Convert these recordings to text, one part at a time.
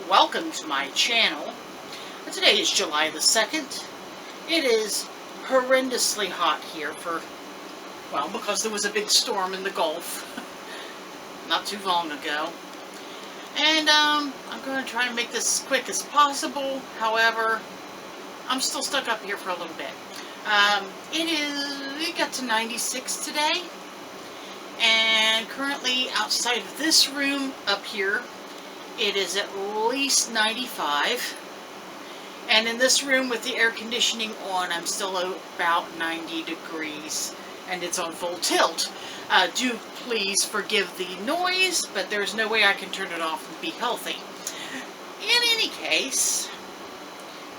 welcome to my channel. Today is July the 2nd. It is horrendously hot here because there was a big storm in the Gulf not too long ago. And I'm going to try and make this as quick as possible. However, I'm still stuck up here for a little bit. It got to 96 today. And currently outside of this room up here, it is at least 95. And in this room with the air conditioning on, I'm still about 90 degrees. And it's on full tilt. Do please forgive the noise, but there's no way I can turn it off and be healthy. In any case,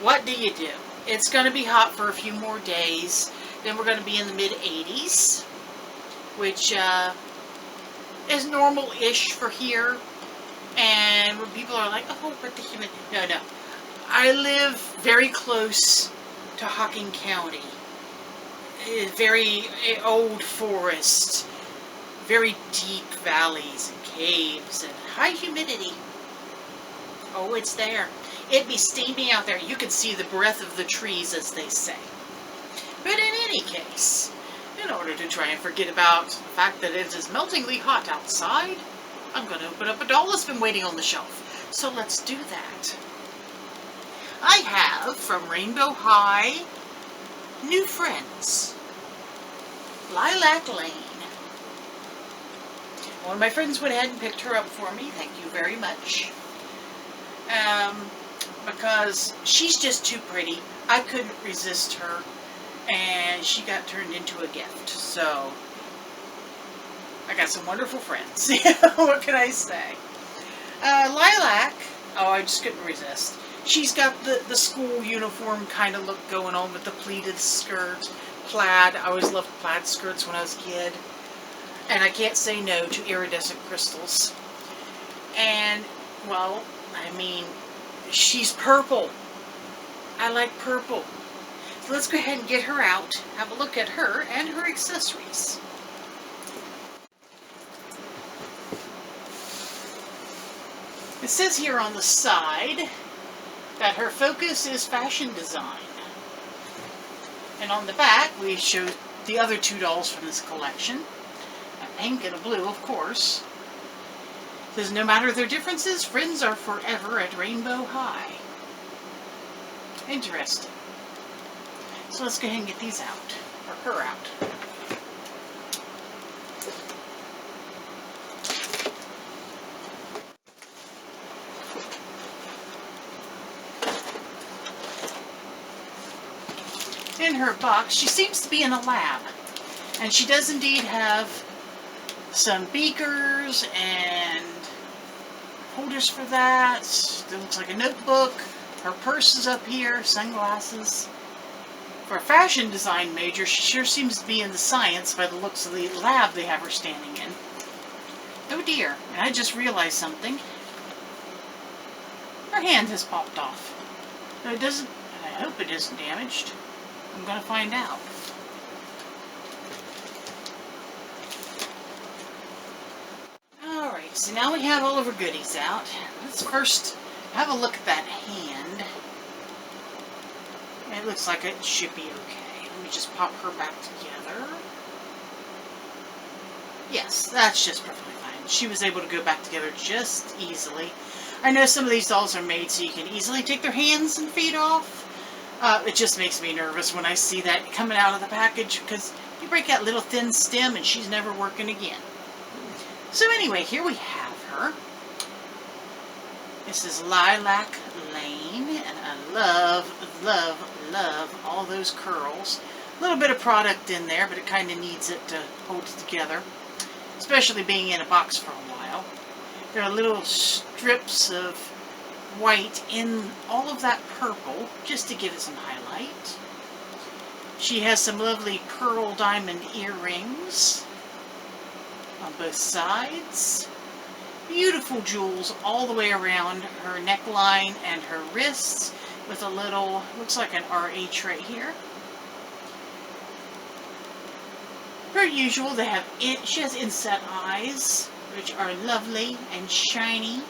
what do you do? It's going to be hot for a few more days. Then we're going to be in the mid-80s, which is normal-ish for here. And when people are like, oh, but the humidity. No. I live very close to Hocking County. Very old forest, very deep valleys and caves, and high humidity. Oh, it's there. It'd be steamy out there. You can see the breath of the trees, as they say. But in any case, in order to try and forget about the fact that it is meltingly hot outside, I'm going to open up a doll that's been waiting on the shelf. So let's do that. I have, from Rainbow High, new friends. Lilac Lane. One of my friends went ahead and picked her up for me. Thank you very much. Because she's just too pretty. I couldn't resist her. And she got turned into a gift. So, I got some wonderful friends. What can I say? Lilac. Oh, I just couldn't resist. She's got the school uniform kind of look going on with the pleated skirt. Plaid. I always loved plaid skirts when I was a kid. And I can't say no to iridescent crystals. And, well, I mean, she's purple. I like purple. So let's go ahead and get her out, have a look at her and her accessories. It says here on the side that her focus is fashion design. And on the back, we show the other two dolls from this collection. A pink and a blue, of course. It says, no matter their differences, friends are forever at Rainbow High. Interesting. So let's go ahead and get these out. Or her out. In her box, she seems to be in a lab, and she does indeed have some beakers and holders for that. It looks like a notebook. Her purse is up here, sunglasses. For a fashion design major, she sure seems to be into science by the looks of the lab they have her standing in. Oh dear, and I just realized something. Her hand has popped off. No, it doesn't. I hope it isn't damaged. I'm going to find out. Alright, so now we have all of our goodies out. Let's first have a look at that hand. It looks like it should be okay. Let me just pop her back together. Yes, that's just perfectly fine. She was able to go back together just easily. I know some of these dolls are made so you can easily take their hands and feet off. It just makes me nervous when I see that coming out of the package, because you break that little thin stem and she's never working again. So anyway, here we have her. This is Lilac Lane, and I love all those curls. A little bit of product in there, but it kind of needs it to hold it together, especially being in a box for a while. There are little strips of white in all of that purple, just to give it some highlight. She has some lovely pearl diamond earrings on both sides. Beautiful jewels all the way around her neckline and her wrists, with a little, looks like an RH right here. Per usual, she has inset eyes, which are lovely and shiny.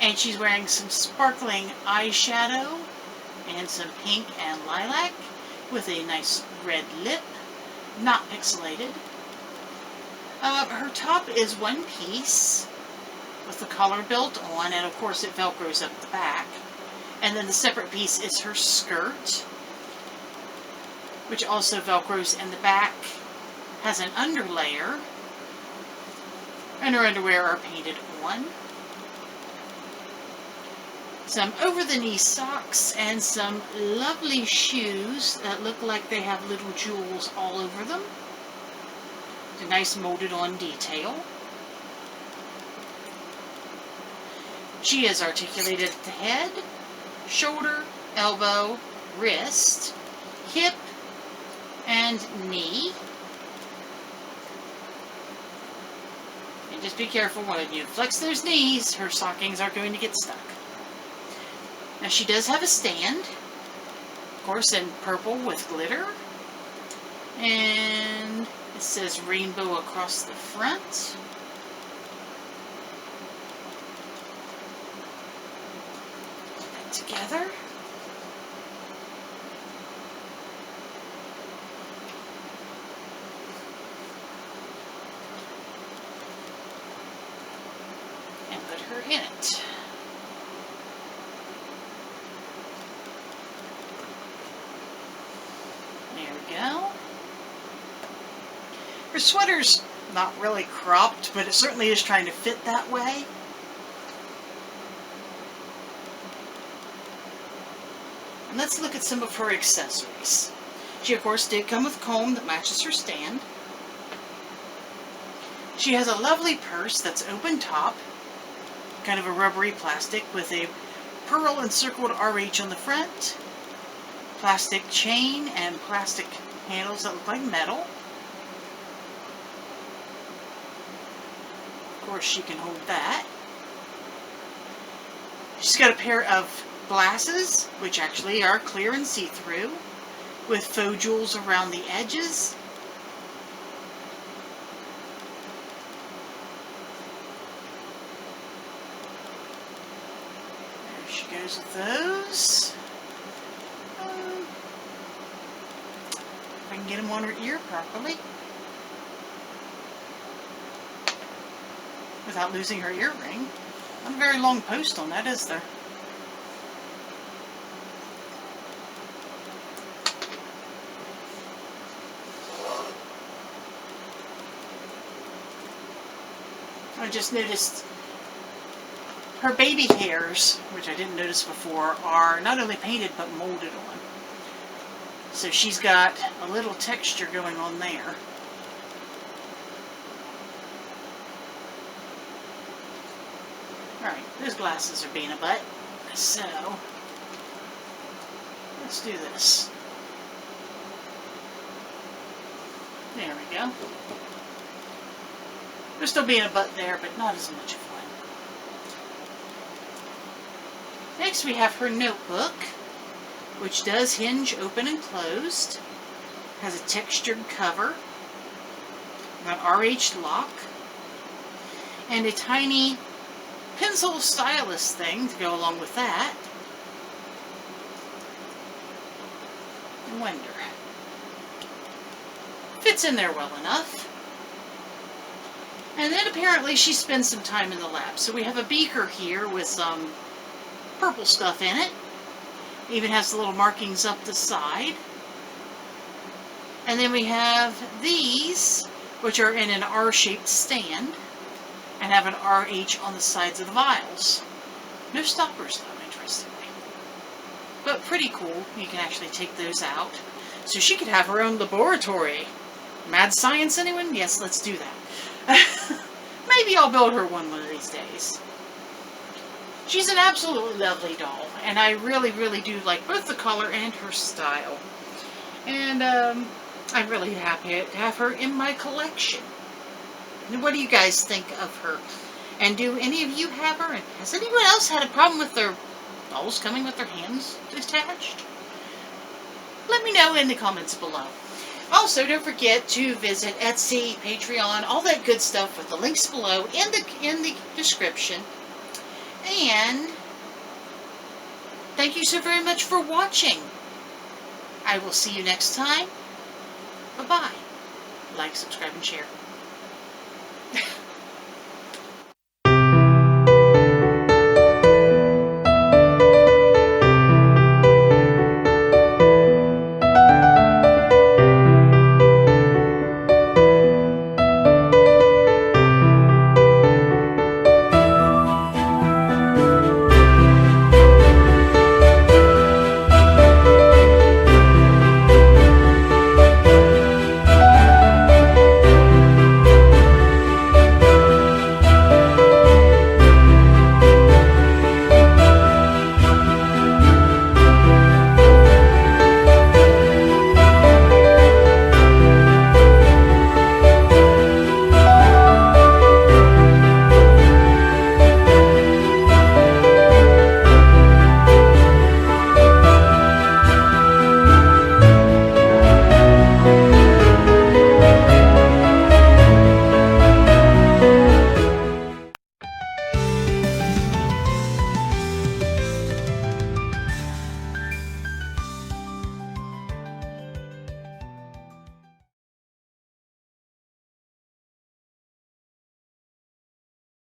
And she's wearing some sparkling eyeshadow and some pink and lilac with a nice red lip, not pixelated. Her top is one piece with the collar built on, and of course it velcros up the back. And then the separate piece is her skirt, which also velcros in the back, has an underlayer, and her underwear are painted on. Some over-the-knee socks and some lovely shoes that look like they have little jewels all over them. It's a nice molded-on detail. She is articulated at the head, shoulder, elbow, wrist, hip, and knee. And just be careful when you flex those knees, her stockings are going to get stuck. Now she does have a stand, of course in purple with glitter, and it says rainbow across the front. Put that together. And put her in it. Go. Her sweater's not really cropped, but it certainly is trying to fit that way. And let's look at some of her accessories. She, of course, did come with a comb that matches her stand. She has a lovely purse that's open top, kind of a rubbery plastic with a pearl encircled RH on the front. Plastic chain and plastic handles that look like metal. Of course, she can hold that. She's got a pair of glasses, which actually are clear and see-through, with faux jewels around the edges. There she goes with those. If I can get them on her ear properly without losing her earring. Not a very long post on that, is there? I just noticed her baby hairs, which I didn't notice before, are not only painted but molded on. So she's got a little texture going on there. Alright, those glasses are being a butt. So, let's do this. There we go. They're still being a butt there, but not as much of one. Next we have her notebook, which does hinge open and closed. Has a textured cover, an RH lock, and a tiny pencil stylus thing to go along with that. I wonder. Fits in there well enough. And then apparently she spends some time in the lab. So we have a beaker here with some purple stuff in it. Even has the little markings up the side. And then we have these, which are in an R-shaped stand, and have an RH on the sides of the vials. No stoppers though, interestingly. But pretty cool. You can actually take those out. So she could have her own laboratory. Mad science, anyone? Yes, let's do that. Maybe I'll build her one of these days. She's an absolutely lovely doll, and I really, really do like both the color and her style. And I'm really happy to have her in my collection. And what do you guys think of her? And do any of you have her? And has anyone else had a problem with their dolls coming with their hands attached? Let me know in the comments below. Also, don't forget to visit Etsy, Patreon, all that good stuff with the links below in the description. And thank you so very much for watching. I will see you next time. Bye-bye. Like, subscribe, and share.